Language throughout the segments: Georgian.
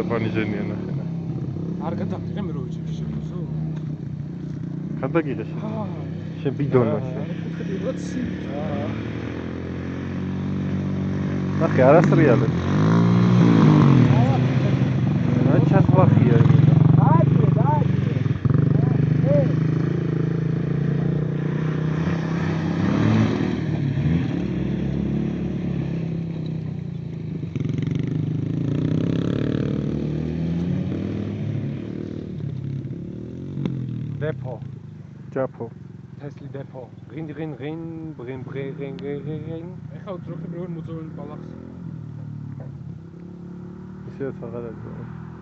ჭაფანი ჟენია ნახე. არ გადავიღე მე რო ვიჭირე შეგუზო. გადაგიღე შენ. შენ ბიდონაში. ნახე არასრიალე. რა ჩათვახია იმენა. Depot. ჭაფო. Tesla depot. Rin. ეხლა უძროხებ როგორ მოწოვენ ბალახს. ისეც აღარ არის.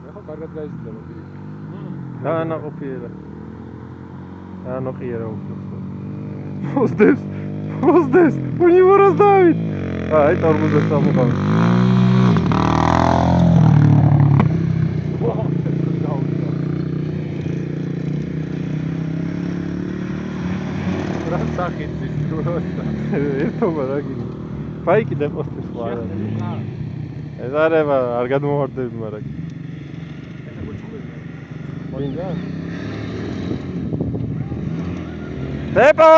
ეხლა კარგად გაიზრდება პირი. დაანაყოფიერა. დაანოყიერა უბრალოდ. Მოსდეს. Ունի որ оставить. Აი, ტორმოზებს ამოყავ. სახიძის დროშა. ერთობა რა გინდა. ბაიკი დეპოსტის ხო არა. ეს არება არ გადმოვარდები მაგრამ. ეხლა გოჩუბები. მოინდა? დეპო!